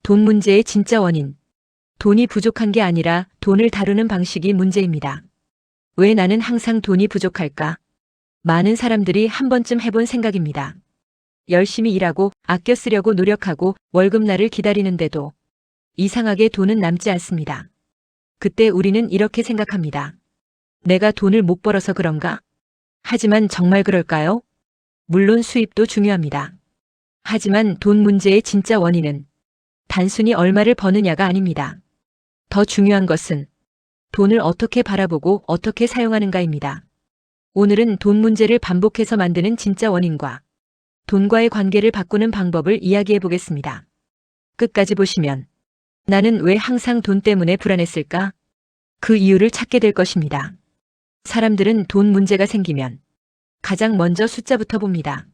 돈 문제의 진짜 원인. 돈이 부족한 게 아니라 돈을 다루는 방식이 문제입니다. 왜 나는 항상 돈이 부족할까? 많은 사람들이 한 번쯤 해본 생각입니다. 열심히 일하고 아껴 쓰려고 노력하고 월급날을 기다리는데도 이상하게 돈은 남지 않습니다. 그때 우리는 이렇게 생각합니다. 내가 돈을 못 벌어서 그런가? 하지만 정말 그럴까요? 물론 수입도 중요합니다. 하지만 돈 문제의 진짜 원인은 단순히 얼마를 버느냐가 아닙니다. 더 중요한 것은 돈을 어떻게 바라보고 어떻게 사용하는가입니다. 오늘은 돈 문제를 반복해서 만드는 진짜 원인과 돈과의 관계를 바꾸는 방법을 이야기해 보겠습니다. 끝까지 보시면 나는 왜 항상 돈 때문에 불안했을까? 그 이유를 찾게 될 것입니다. 사람들은 돈 문제가 생기면 가장 먼저 숫자부터 봅니다.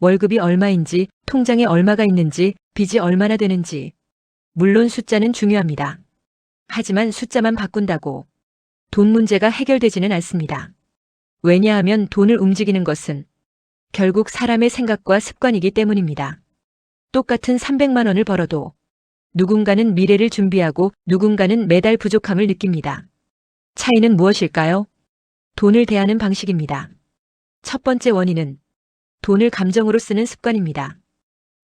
월급이 얼마인지, 통장에 얼마가 있는지, 빚이 얼마나 되는지. 물론 숫자는 중요합니다. 하지만 숫자만 바꾼다고 돈 문제가 해결되지는 않습니다. 왜냐하면 돈을 움직이는 것은 결국 사람의 생각과 습관이기 때문입니다. 똑같은 300만 원을 벌어도 누군가는 미래를 준비하고 누군가는 매달 부족함을 느낍니다. 차이는 무엇일까요? 돈을 대하는 방식입니다. 첫 번째 원인은 돈을 감정으로 쓰는 습관입니다.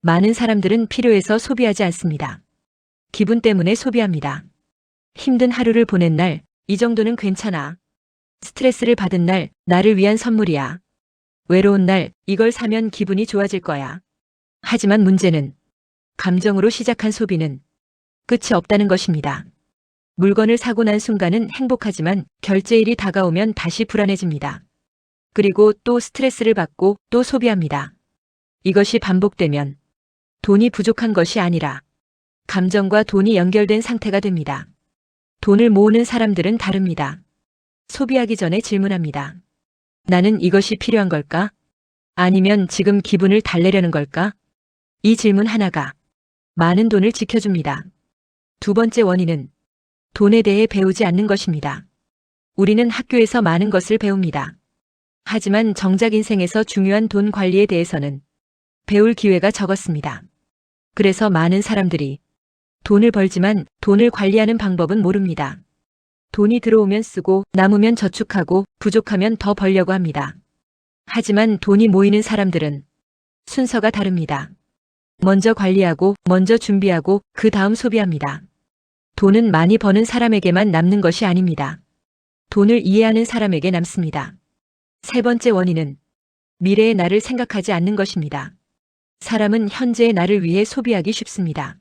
많은 사람들은 필요해서 소비하지 않습니다. 기분 때문에 소비합니다. 힘든 하루를 보낸 날, 이 정도는 괜찮아. 스트레스를 받은 날, 나를 위한 선물이야. 외로운 날, 이걸 사면 기분이 좋아질 거야. 하지만 문제는 감정으로 시작한 소비는 끝이 없다는 것입니다. 물건을 사고 난 순간은 행복하지만 결제일이 다가오면 다시 불안해집니다. 그리고 또 스트레스를 받고 또 소비합니다. 이것이 반복되면 돈이 부족한 것이 아니라 감정과 돈이 연결된 상태가 됩니다. 돈을 모으는 사람들은 다릅니다. 소비하기 전에 질문합니다. 나는 이것이 필요한 걸까? 아니면 지금 기분을 달래려는 걸까? 이 질문 하나가 많은 돈을 지켜줍니다. 두 번째 원인은 돈에 대해 배우지 않는 것입니다. 우리는 학교에서 많은 것을 배웁니다. 하지만 정작 인생에서 중요한 돈 관리에 대해서는 배울 기회가 적었습니다. 그래서 많은 사람들이 돈을 벌지만 돈을 관리하는 방법은 모릅니다. 돈이 들어오면 쓰고 남으면 저축하고 부족하면 더 벌려고 합니다. 하지만 돈이 모이는 사람들은 순서가 다릅니다. 먼저 관리하고 먼저 준비하고 그 다음 소비합니다. 돈은 많이 버는 사람에게만 남는 것이 아닙니다. 돈을 이해하는 사람에게 남습니다. 세 번째 원인은 미래의 나를 생각하지 않는 것입니다. 사람은 현재의 나를 위해 소비하기 쉽습니다.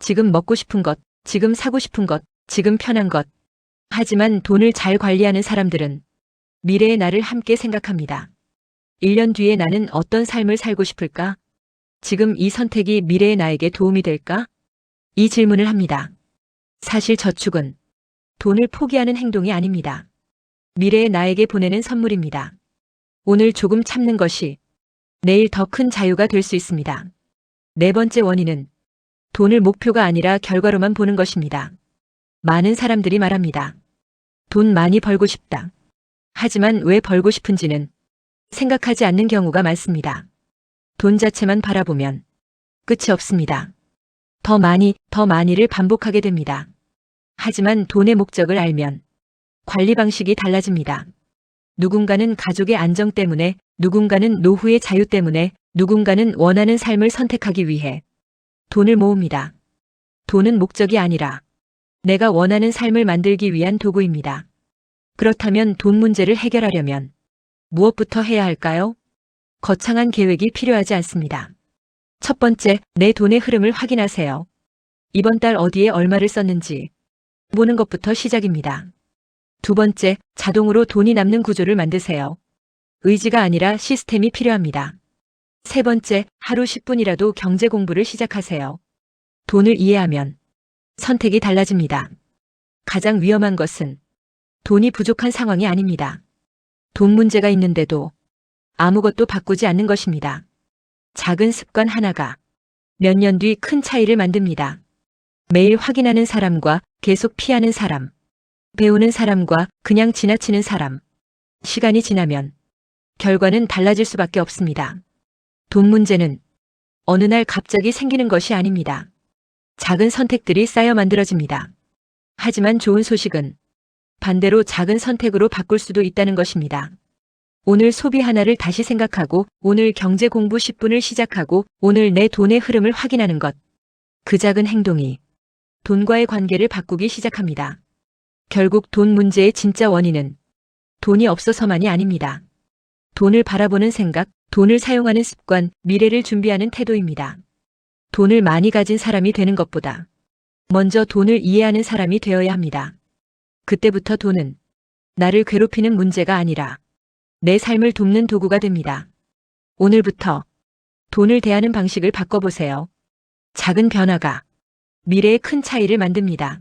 지금 먹고 싶은 것, 지금 사고 싶은 것, 지금 편한 것. 하지만 돈을 잘 관리하는 사람들은 미래의 나를 함께 생각합니다. 1년 뒤에 나는 어떤 삶을 살고 싶을까? 지금 이 선택이 미래의 나에게 도움이 될까? 이 질문을 합니다. 사실 저축은 돈을 포기하는 행동이 아닙니다. 미래의 나에게 보내는 선물입니다. 오늘 조금 참는 것이 내일 더 큰 자유가 될 수 있습니다. 네 번째 원인은 돈을 목표가 아니라 결과로만 보는 것입니다. 많은 사람들이 말합니다. 돈 많이 벌고 싶다. 하지만 왜 벌고 싶은지는 생각하지 않는 경우가 많습니다. 돈 자체만 바라보면 끝이 없습니다. 더 많이를 반복하게 됩니다. 하지만 돈의 목적을 알면 관리 방식이 달라집니다. 누군가는 가족의 안정 때문에, 누군가는 노후의 자유 때문에, 누군가는 원하는 삶을 선택하기 위해 돈을 모읍니다. 돈은 목적이 아니라 내가 원하는 삶을 만들기 위한 도구입니다. 그렇다면 돈 문제를 해결하려면 무엇부터 해야 할까요? 거창한 계획이 필요하지 않습니다. 첫 번째, 내 돈의 흐름을 확인하세요. 이번 달 어디에 얼마를 썼는지 보는 것부터 시작입니다. 두 번째, 자동으로 돈이 남는 구조를 만드세요. 의지가 아니라 시스템이 필요합니다. 세 번째, 하루 10분이라도 경제 공부를 시작하세요. 돈을 이해하면 선택이 달라집니다. 가장 위험한 것은 돈이 부족한 상황이 아닙니다. 돈 문제가 있는데도 아무것도 바꾸지 않는 것입니다. 작은 습관 하나가 몇 년 뒤 큰 차이를 만듭니다. 매일 확인하는 사람과 계속 피하는 사람, 배우는 사람과 그냥 지나치는 사람. 시간이 지나면 결과는 달라질 수밖에 없습니다. 돈 문제는 어느 날 갑자기 생기는 것이 아닙니다. 작은 선택들이 쌓여 만들어집니다. 하지만 좋은 소식은 반대로 작은 선택으로 바꿀 수도 있다는 것입니다. 오늘 소비 하나를 다시 생각하고, 오늘 경제 공부 10분을 시작하고, 오늘 내 돈의 흐름을 확인하는 것. 그 작은 행동이 돈과의 관계를 바꾸기 시작합니다. 결국 돈 문제의 진짜 원인은 돈이 없어서만이 아닙니다. 돈을 바라보는 생각, 돈을 사용하는 습관, 미래를 준비하는 태도입니다. 돈을 많이 가진 사람이 되는 것보다 먼저 돈을 이해하는 사람이 되어야 합니다. 그때부터 돈은 나를 괴롭히는 문제가 아니라 내 삶을 돕는 도구가 됩니다. 오늘부터 돈을 대하는 방식을 바꿔보세요. 작은 변화가 미래의 큰 차이를 만듭니다.